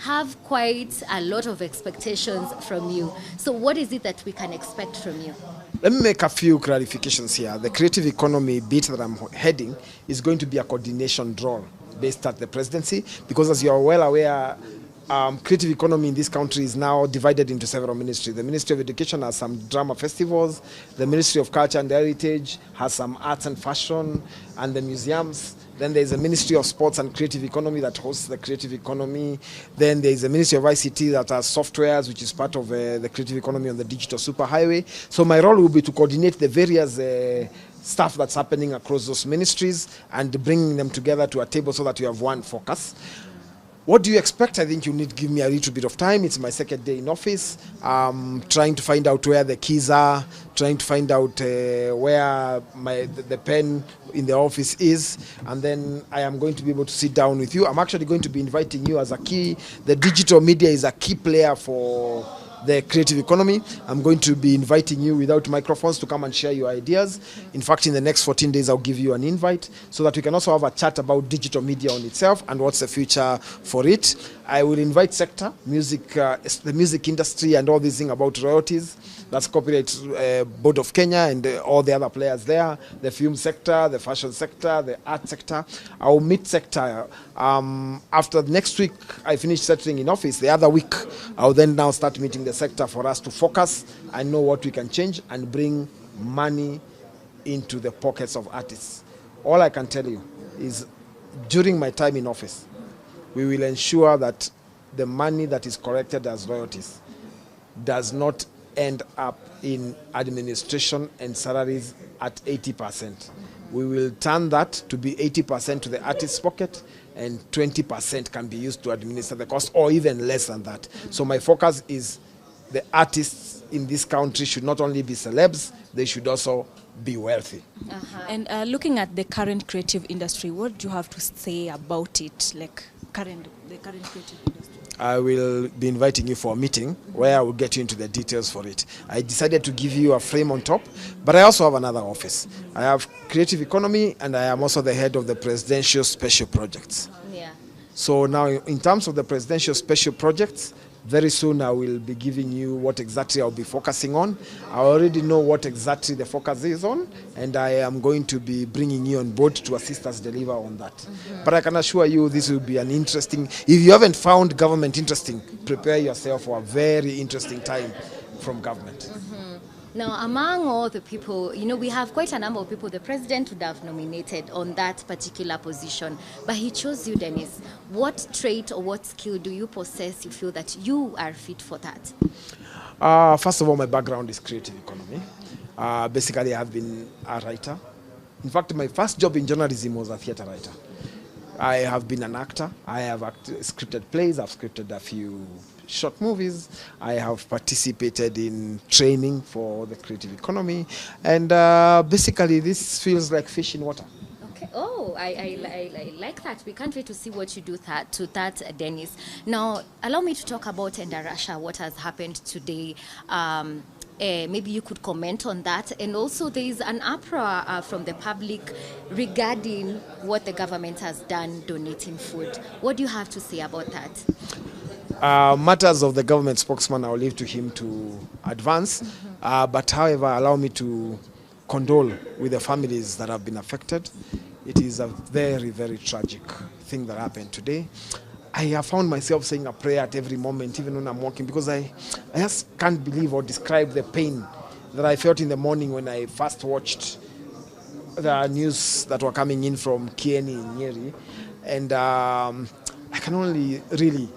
have quite a lot of expectations from you. So what is it that we can expect from you? Let me make a few clarifications here. The creative economy bit that I'm heading is going to be a coordination role based at the presidency, because as you're well aware, creative economy in this country is now divided into several ministries. The Ministry of Education has some drama festivals, the Ministry of Culture and Heritage has some arts and fashion and the museums. Then there's a Ministry of Sports and Creative Economy that hosts the creative economy. Then there's a Ministry of ICT that has softwares, which is part of the creative economy on the digital superhighway. So my role will be to coordinate the various stuff that's happening across those ministries and bringing them together to a table so that you have one focus. What do you expect? I think you need to give me a little bit of time. It's my second day in office. Trying to find out where the keys are, trying to find out where the pen in the office is, and then I am going to be able to sit down with you. I'm actually going to be inviting you as a key. The digital media is a key player for the creative economy. I'm going to be inviting you without microphones to come and share your ideas. In fact, in the next 14 days, I'll give you an invite so that we can also have a chat about digital media on itself and what's the future for it. I will invite sector, music, the music industry and all these things about royalties. That's Copyright Board of Kenya and all the other players there, the film sector, the fashion sector, the art sector. I'll meet sector. After next week, I finish settling in office. The other week, I'll then now start meeting the sector for us to focus and know what we can change and bring money into the pockets of artists. All I can tell you is during my time in office, we will ensure that the money that is collected as royalties does not end up in administration and salaries at 80%. We will turn that to be 80% to the artist's pocket and 20% can be used to administer the cost, or even less than that. So my focus is the artists in this country should not only be celebs, they should also be wealthy. And looking at the current creative industry, what do you have to say about it, like the current creative industry? I will be inviting you for a meeting where I will get you into the details for it. I decided to give you a frame on top, but I also have another office. I have creative economy and I am also the head of the presidential special projects. Yeah. So now in terms of the presidential special projects, very soon I will be giving you what exactly I'll be focusing on. I already know what exactly the focus is on, and I am going to be bringing you on board to assist us deliver on that. But I can assure you this will be an interesting, if you haven't found government interesting, prepare yourself for a very interesting time from government. Now, among all the people, we have quite a number of people the president would have nominated on that particular position, but he chose you, Dennis. What trait or what skill do you possess you feel that you are fit for that? First of all, my background is creative economy. Basically, I have been a writer. In fact, my first job in journalism was a theater writer. I have been an actor. I have scripted plays. I've scripted a few short movies. I have participated in training for the creative economy. And basically, this feels like fish in water. Okay. Oh, I like that. We can't wait to see what you do to that, Dennis. Now, allow me to talk about Russia, what has happened today. Maybe you could comment on that. And also there is an uproar from the public regarding what the government has done donating food. What do you have to say about that? Matters of the government spokesman, I'll leave to him to advance. But however, allow me to condole with the families that have been affected. It is a very, very tragic thing that happened today. I have found myself saying a prayer at every moment, even when I'm walking, because I just can't believe or describe the pain that I felt in the morning when I first watched the news that were coming in from Kieni in Nyeri. And I can only really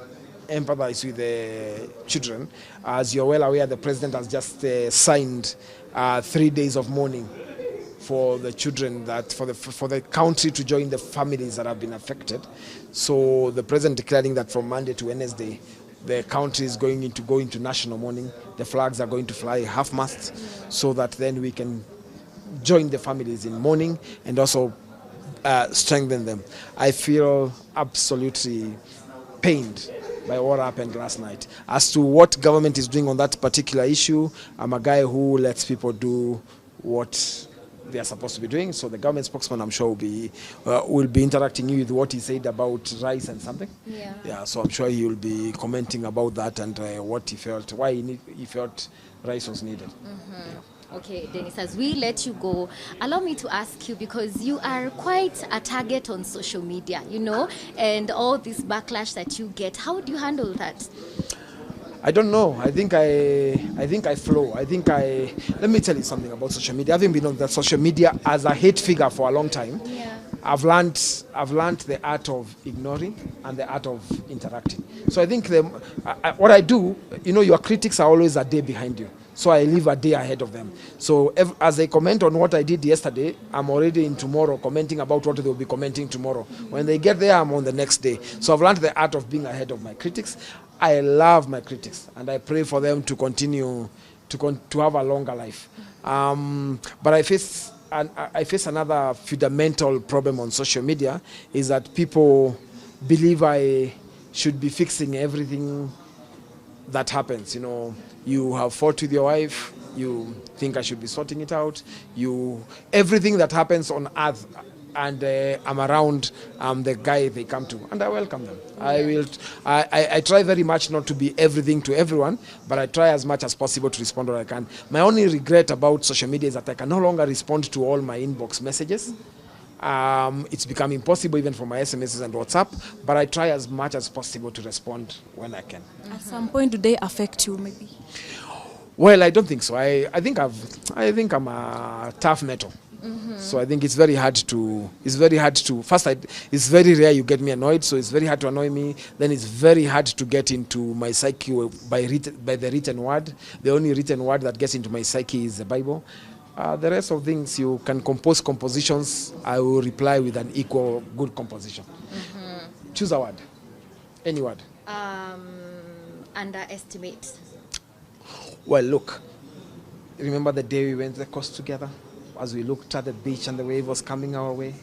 empathize with the children. As you're well aware, the president has just signed 3 days of mourning for the children, that for the country to join the families that have been affected. So the president declaring that from Monday to Wednesday, the country is going to go into national mourning. The flags are going to fly half-mast, so that then we can join the families in mourning and also strengthen them. I feel absolutely pained by what happened last night. As to what government is doing on that particular issue, I'm a guy who lets people do what they are supposed to be doing. So the government spokesman, I'm sure, will be interacting with what he said about rice and something. Yeah. So I'm sure he will be commenting about that and what he felt, why he felt rice was needed. Yeah. Okay, Dennis, as we let you go, allow me to ask you, because you are quite a target on social media, and all this backlash that you get. How do you handle that? I don't know. I think I flow. Let me tell you something about social media. Having been on the social media as a hate figure for a long time, I've learned the art of ignoring and the art of interacting. So I think what I do, your critics are always a day behind you. So I live a day ahead of them. So as they comment on what I did yesterday, I'm already in tomorrow commenting about what they will be commenting tomorrow. When they get there, I'm on the next day. So I've learned the art of being ahead of my critics. I love my critics, and I pray for them to continue to have a longer life. But I face another fundamental problem on social media, is that people believe I should be fixing everything that happens. You have fought with your wife, you think I should be sorting it out. Everything that happens on earth, and I'm around, the guy they come to, and I welcome them. I try very much not to be everything to everyone, but I try as much as possible to respond where I can. My only regret about social media is that I can no longer respond to all my inbox messages. It's become impossible even for my SMSs and WhatsApp, but I try as much as possible to respond when I can. At some point, do they affect you, maybe? Well, I don't think so. I think I'm a tough metal. So I think it's very hard to first, it's very rare you get me annoyed, so it's very hard to annoy me. Then it's very hard to get into my psyche by the written word. The only written word that gets into my psyche is the Bible. The rest of things, you can compose compositions. I will reply with an equal good composition. Choose a word. Any word. Underestimate. Well, look. Remember the day we went to the coast together? As we looked at the beach and the wave was coming our way?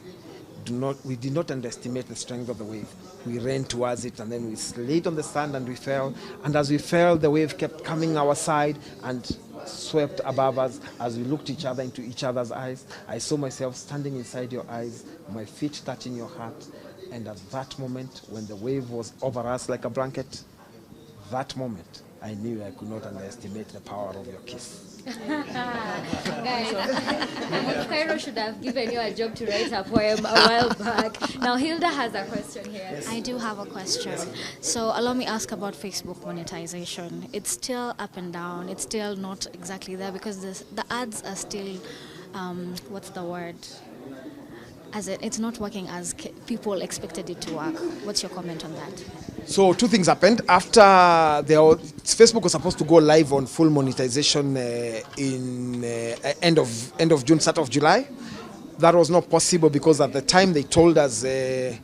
We did not underestimate the strength of the wave. We ran towards it, and then we slid on the sand and we fell. And as we fell, the wave kept coming our side and swept above us. As we looked into each other's eyes, I saw myself standing inside your eyes, my feet touching your heart. And at that moment, when the wave was over us like a blanket, that moment, I knew I could not underestimate the power of your kiss. Guys, Cairo should have given you a job to write a poem a while back. Now Hilda has a question here. Yes. I do have a question. So allow me ask about Facebook monetization. It's still up and down. It's still not exactly there because the ads are still, what's the word? It's not working as people expected it to work. What's your comment on that? So two things happened. After Facebook was supposed to go live on full monetization in end of June, start of July. That was not possible because at the time they told us the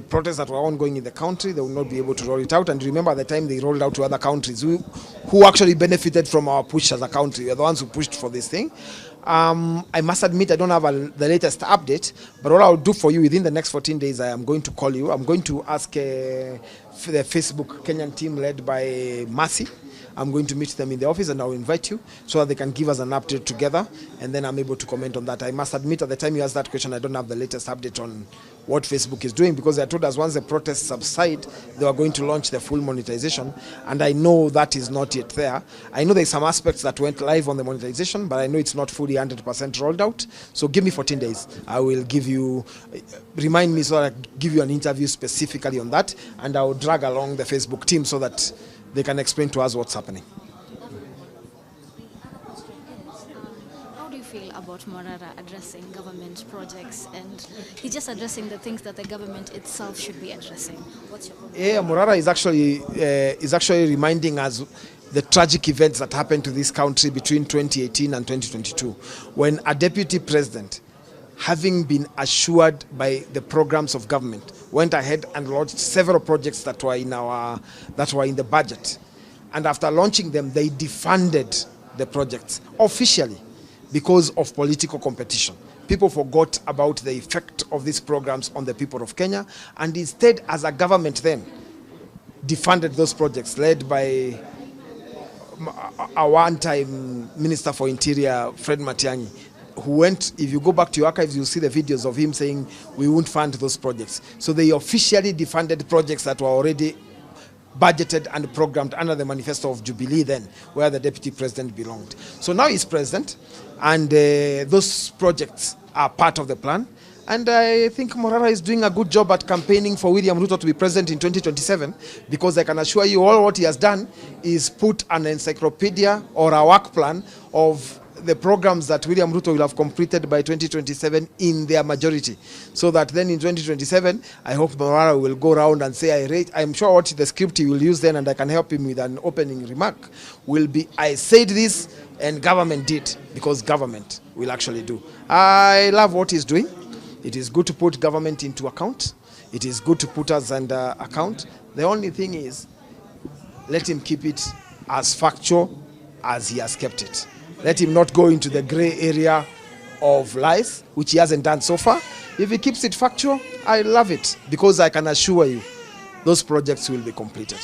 protests that were ongoing in the country, they would not be able to roll it out. And remember, at the time they rolled out to other countries who actually benefited from our push as a country. We are the ones who pushed for this thing. I must admit I don't have the latest update, but what I'll do for you within the next 14 days, I am going to call you. I'm going to ask the Facebook Kenyan team led by Mercy. I'm going to meet them in the office and I'll invite you so that they can give us an update together, and then I'm able to comment on that. I must admit at the time you asked that question, I don't have the latest update on what Facebook is doing, because they told us once the protests subside, they were going to launch the full monetization, and I know that is not yet there. I know there's some aspects that went live on the monetization, but I know it's not fully 100% rolled out. So give me 14 days. I will give you, remind me so that I give you an interview specifically on that, and I will drag along the Facebook team so that they can explain to us what's happening. How do you feel about Morara addressing government projects, and he's just addressing the things that the government itself should be addressing? What's your problem? Yeah, Morara is actually reminding us the tragic events that happened to this country between 2018 and 2022, when a deputy president, having been assured by the programs of government, went ahead and launched several projects that were in the budget. And after launching them, they defunded the projects officially because of political competition. People forgot about the effect of these programs on the people of Kenya, and instead, as a government then, defunded those projects led by a one-time Minister for Interior, Fred MATIANG'I, who went, if you go back to your archives, you'll see the videos of him saying we won't fund those projects. So they officially defunded projects that were already budgeted and programmed under the manifesto of Jubilee then, where the deputy president belonged. So now he's president, and those projects are part of the plan. And I think Morara is doing a good job at campaigning for William Ruto to be president in 2027, because I can assure you all what he has done is put an encyclopedia or a work plan of the programs that William Ruto will have completed by 2027 in their majority. So that then in 2027, I hope Morara will go around and say, I'm sure what the script he will use then, and I can help him with an opening remark, will be, I said this and government did, because government will actually do. I love what he's doing. It is good to put government into account. It is good to put us under account. The only thing is, let him keep it as factual as he has kept it. Let him not go into the gray area of lies, which he hasn't done so far. If he keeps it factual, I love it, because I can assure you those projects will be completed.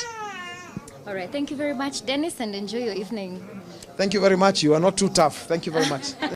All right. Thank you very much, Dennis, and enjoy your evening. Thank you very much. You are not too tough. Thank you very much.